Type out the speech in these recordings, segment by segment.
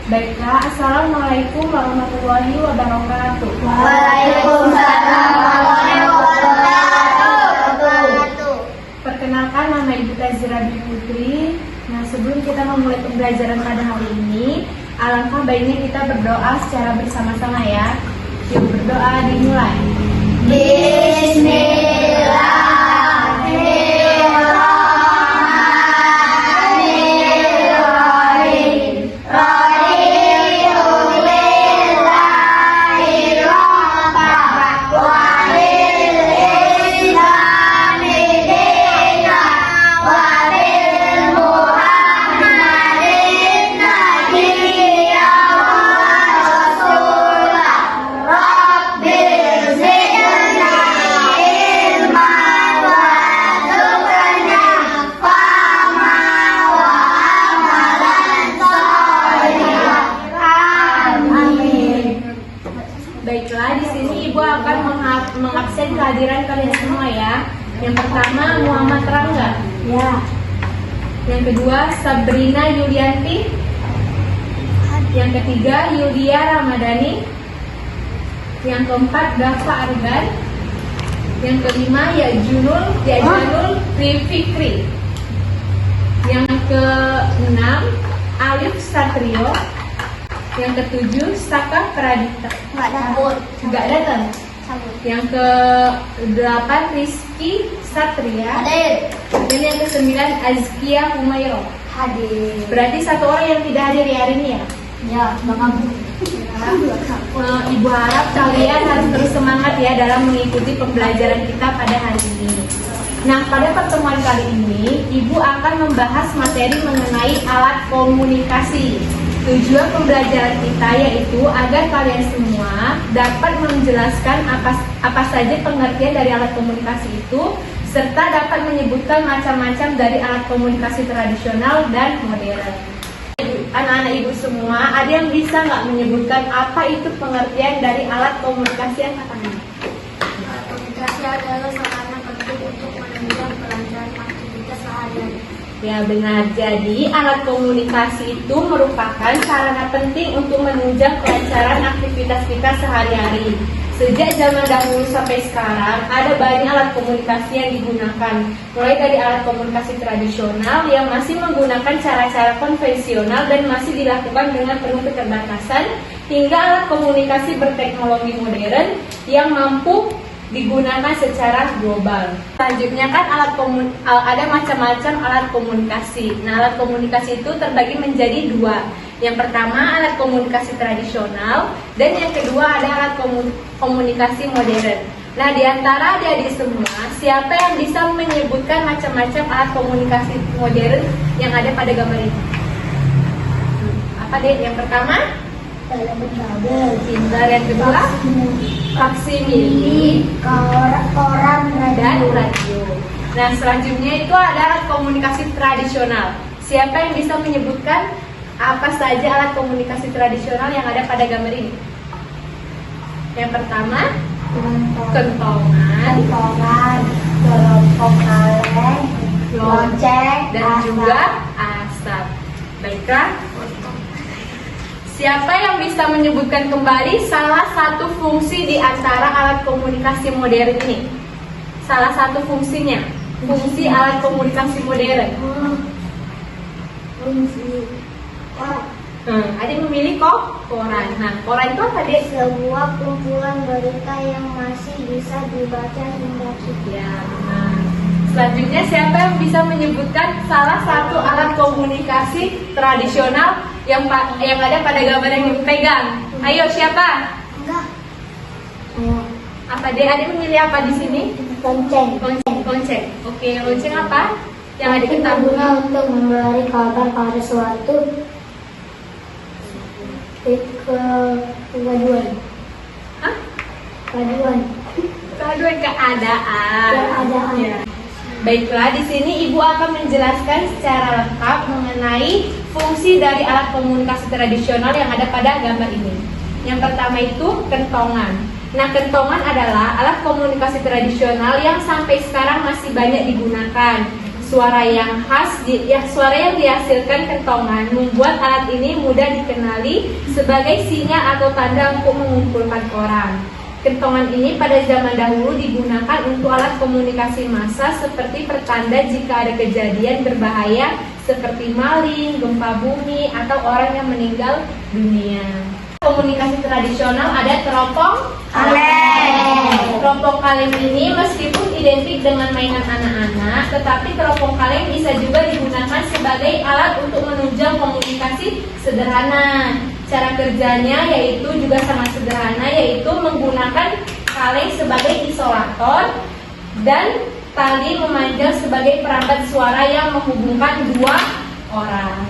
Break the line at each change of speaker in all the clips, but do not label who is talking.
Baiklah, Assalamualaikum warahmatullahi wabarakatuh.
Waalaikumsalam warahmatullahi wabarakatuh.
Perkenalkan, nama Ibu Tazira Dwi Putri. Nah, sebelum kita memulai pembelajaran pada hari ini, alangkah baiknya kita berdoa secara bersama-sama ya. Yuk berdoa dimulai.
Bismillahirrahmanirrahim. Raditu billahi rabban wa bil islami dinan wa bil muhammadin nabiyyan wa rasulah. Rabbil zidni ilman warzuqna fahman wa amalan sholihan. Amin.
Baiklah, di sini Ibu akan mengabsen kehadiran kalian semua ya. Yang pertama Muhammad Rangga.
Ya.
Yang kedua Sabrina Yulianti. Yang ketiga Yulia Ramadhani. Yang keempat Dafa Argan. Yang kelima Yajunul Fikri. Yang keenam Alif Satrio. Yang ketujuh Saka Pradita.
Nggak dapur.
Nggak datang. Yang ke-8 Rizky Satria.
Hadir.
Dan yang ke-9 Azkia Humayro.
Hadir.
Berarti satu orang yang tidak hadir di hari ini ya.
Ya, Bang Abu.
Ibu harap kalian harus terus semangat ya dalam mengikuti pembelajaran kita pada hari ini. Nah, pada pertemuan kali ini Ibu akan membahas materi mengenai alat komunikasi. Tujuan pembelajaran kita yaitu agar kalian semua dapat menjelaskan apa saja pengertian dari alat komunikasi itu, serta dapat menyebutkan macam-macam dari alat komunikasi tradisional dan modern. Anak-anak Ibu semua, ada yang bisa nggak menyebutkan apa itu pengertian dari alat komunikasi yang katanya?
Komunikasi adalah sarana penting untuk menunjang kelancaran aktivitas sehari-hari.
Ya benar, jadi alat komunikasi itu merupakan sarana penting untuk menunjang kelancaran aktivitas kita sehari-hari. Sejak zaman dahulu sampai sekarang, ada banyak alat komunikasi yang digunakan. Mulai dari alat komunikasi tradisional yang masih menggunakan cara-cara konvensional dan masih dilakukan dengan penuh keterbatasan, hingga alat komunikasi berteknologi modern yang mampu digunakan secara global. Selanjutnya kan ada macam-macam alat komunikasi. Nah, alat komunikasi itu terbagi menjadi dua. Yang pertama alat komunikasi tradisional dan yang kedua ada alat komunikasi modern. Nah, di antara adik-adik semua, siapa yang bisa menyebutkan macam-macam alat komunikasi modern yang ada pada gambar ini? Apa deh? Yang pertama?
Kabel.
Pintar. Yang kedua? Faksimili.
Koran
Dan
radio.
radio. Nah, selanjutnya itu ada alat komunikasi tradisional. Siapa yang bisa menyebutkan apa saja alat komunikasi tradisional yang ada pada gambar ini? Yang pertama, kentongan,
teropong kaleng, lonceng,
dan juga asap. Baiklah. Siapa yang bisa menyebutkan kembali salah satu fungsi di antara alat komunikasi modern ini? Salah satu fungsinya, fungsi alat komunikasi modern.
fungsi
Ada yang memilih koran. Nah, koran itu apa deh?
sebuah kumpulan berita yang masih bisa dibaca hingga
Ya, benar. Selanjutnya siapa yang bisa menyebutkan salah satu alat komunikasi tradisional yang ada pada gambar yang dipegang? Ayo siapa?
enggak
Apa deh? Ada yang memilih apa di sini?
lonceng.
Lonceng. Oke, lonceng apa? Yang ada ketahui.
Berguna untuk memberi kabar pada suatu kegaduhan.
Hah?
Kegaduhan.
Keaduan keadaan.
Keadaan.
Ya. Baiklah, di sini Ibu akan menjelaskan secara lengkap mengenai fungsi dari alat komunikasi tradisional yang ada pada gambar ini. Yang pertama itu kentongan. Nah, kentongan adalah alat komunikasi tradisional yang sampai sekarang masih banyak digunakan. Suara yang khas, suara yang dihasilkan kentongan membuat alat ini mudah dikenali sebagai sinyal atau tanda untuk mengumpulkan orang. Kentongan ini pada zaman dahulu digunakan untuk alat komunikasi massa seperti pertanda jika ada kejadian berbahaya seperti maling, gempa bumi, atau orang yang meninggal dunia. Komunikasi tradisional ada teropong kaleng. Teropong kaleng ini meskipun identik dengan mainan anak-anak, tetapi teropong kaleng bisa juga digunakan sebagai alat untuk menunjang komunikasi sederhana. Cara kerjanya yaitu juga sangat sederhana, yaitu menggunakan kaleng sebagai isolator dan tali memanjang sebagai perambat suara yang menghubungkan dua orang.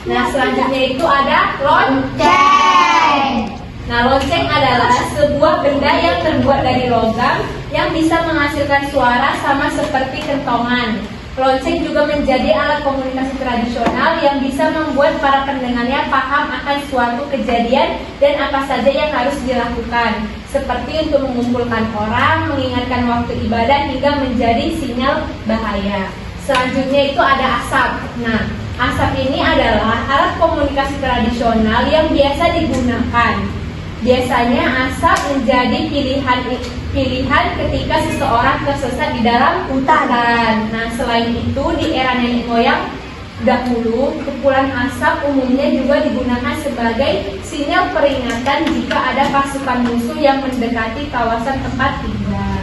Nah, selanjutnya itu ada lonceng. Nah, lonceng adalah sebuah benda yang terbuat dari logam yang bisa menghasilkan suara sama seperti kentongan. Lonceng juga menjadi alat komunikasi tradisional yang bisa membuat para pendengarnya paham akan suatu kejadian dan apa saja yang harus dilakukan, seperti untuk mengumpulkan orang, mengingatkan waktu ibadah, hingga menjadi sinyal bahaya. Selanjutnya itu ada asap. Nah, asap ini adalah alat komunikasi tradisional yang biasa digunakan. Biasanya asap menjadi pilihan ketika seseorang tersesat di dalam hutan. Nah, selain itu di era nenek moyang dahulu, kepulan asap umumnya juga digunakan sebagai sinyal peringatan jika ada pasukan musuh yang mendekati kawasan tempat tinggal.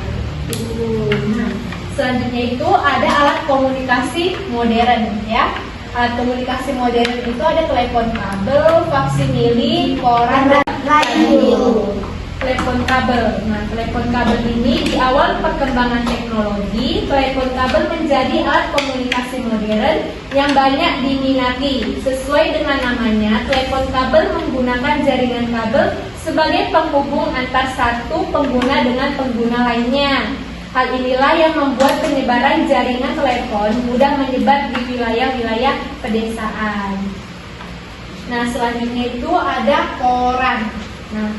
Nah, selanjutnya itu ada alat komunikasi modern, ya. Alat komunikasi modern itu ada telepon kabel, faksimili, koran, dan radio. Telepon kabel. Nah, telepon kabel ini di awal perkembangan teknologi, telepon kabel menjadi alat komunikasi modern yang banyak diminati. Sesuai dengan namanya, telepon kabel menggunakan jaringan kabel sebagai penghubung antar satu pengguna dengan pengguna lainnya. Hal inilah yang membuat penyebaran jaringan telepon mudah menyebar di wilayah-wilayah pedesaan. Nah, selanjutnya itu ada koran. Nah,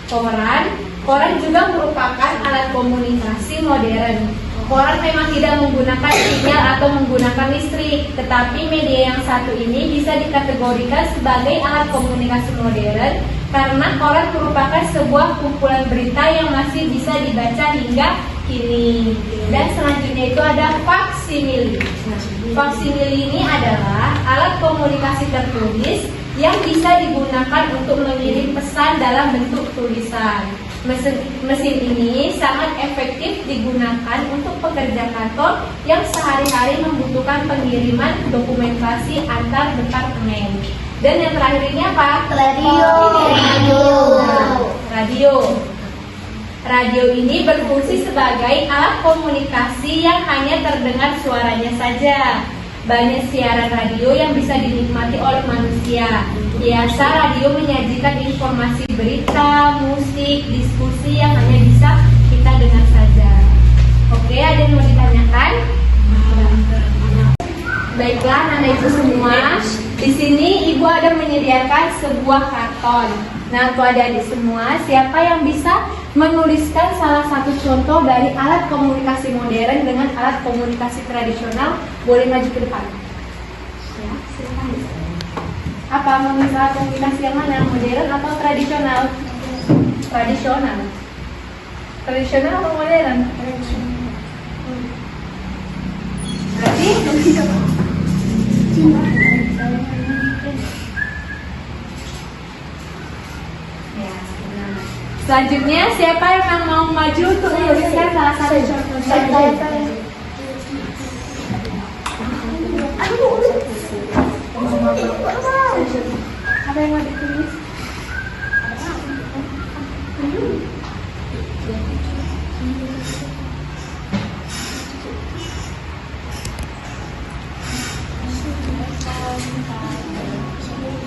koran juga merupakan alat komunikasi modern. Koran memang tidak menggunakan sinyal atau menggunakan listrik, tetapi media yang satu ini bisa dikategorikan sebagai alat komunikasi modern karena koran merupakan sebuah kumpulan berita yang masih bisa dibaca hingga kini. Dan selanjutnya itu ada faksimili. Nah, faksimili ini adalah alat komunikasi tertulis yang bisa digunakan untuk mengirim pesan dalam bentuk tulisan. Mesin ini sangat efektif digunakan untuk pekerja kantor yang sehari-hari membutuhkan pengiriman dokumentasi antar departemen. Dan yang terakhir ini apa? Radio. Radio ini berfungsi sebagai alat komunikasi yang hanya terdengar suaranya saja. Banyak siaran radio yang bisa dinikmati oleh manusia. Biasa radio menyajikan informasi berita, musik, diskusi yang hanya bisa kita dengar saja. Oke, ada yang mau ditanyakan? Baiklah, anak ibu semua, di sini ibu ada menyediakan sebuah karton. Nah, untuk adik-adik semua, siapa yang bisa menuliskan salah satu contoh dari alat komunikasi modern dengan alat komunikasi tradisional, boleh maju ke depan. Ya, silakan. Apa menulis alat komunikasi yang mana? Modern atau tradisional? Tradisional. Tradisional atau modern? Berarti selanjutnya, siapa yang mau maju untuk menuliskan salah satu contoh? Apa yang mau ditulis?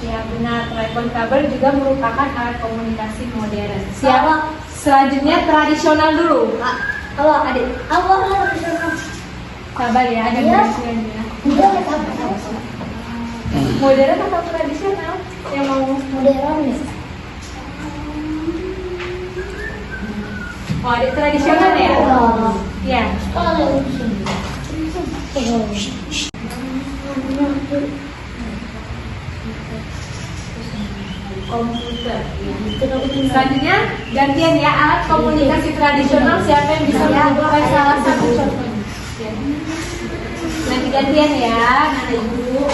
Ya benar, telepon kabel juga merupakan alat komunikasi modern. Siapa? Selanjutnya tradisional dulu.
Awal adik. Awal tradisional.
Sabar ya, ada tradisionalnya. Modern atau tradisional? Yang mau
Modern nih.
Oh, ada tradisional ya?
Oh.
Ya. Komputer. Selanjutnya gantian ya, alat komunikasi tradisional, siapa yang bisa menunjukkan salah satu contohnya? Nanti gantian ya, Nana Ibu.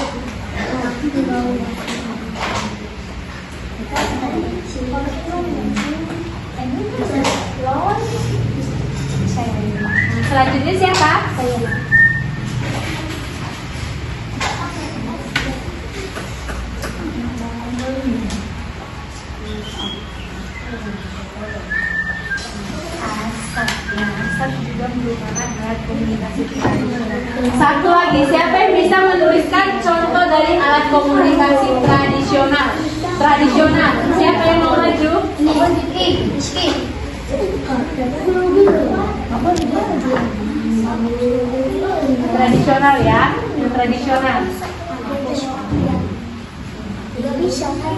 Selanjutnya siapa? Asap juga merupakan alat komunikasi tradisional. Satu lagi, siapa yang bisa menuliskan contoh dari alat komunikasi tradisional? Siapa yang mau maju? Tradisional ya, yang tradisional.
Tidak bisa kan?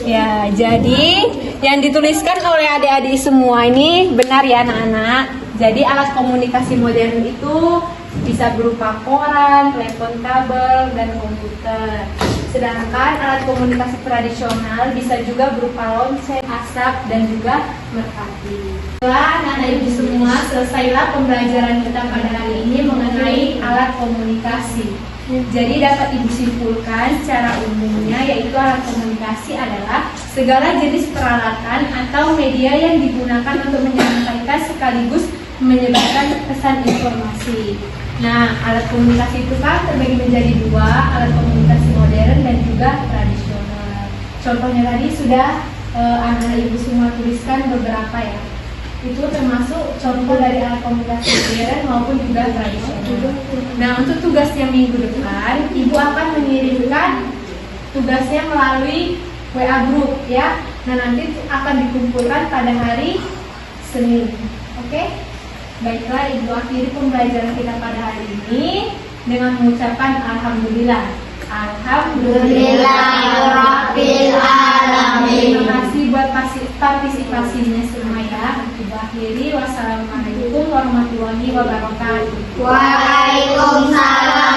Ya, jadi yang dituliskan oleh adik-adik semua ini benar ya anak-anak. Jadi alat komunikasi modern itu bisa berupa koran, telepon kabel, dan komputer. Sedangkan alat komunikasi tradisional bisa juga berupa lonceng, asap, dan juga merpati. Setelah anak-anak ibu semua, selesailah pembelajaran kita pada hari ini mengenai alat komunikasi. Jadi dapat ibu simpulkan secara umumnya yaitu alat komunikasi adalah segala jenis peralatan atau media yang digunakan untuk menyampaikan sekaligus menyebarkan pesan informasi. Nah, alat komunikasi itu kan terbagi menjadi dua, alat komunikasi modern dan juga tradisional. Contohnya tadi sudah anak ibu semua tuliskan beberapa ya. Itu termasuk contoh dari alat komunikasi modern maupun juga tradisional. Nah, untuk tugasnya minggu depan, ibu akan mengirimkan tugasnya melalui WA group ya. Nah, nanti akan dikumpulkan pada hari Senin. Oke? Baiklah, ibu akhiri pembelajaran kita pada hari ini dengan mengucapkan alhamdulillah.
Alhamdulillahirabbil alamin.
Terima kasih buat partisipasinya semua ya. Ibu akhiri, wassalamualaikum warahmatullahi wabarakatuh.
Waalaikumsalam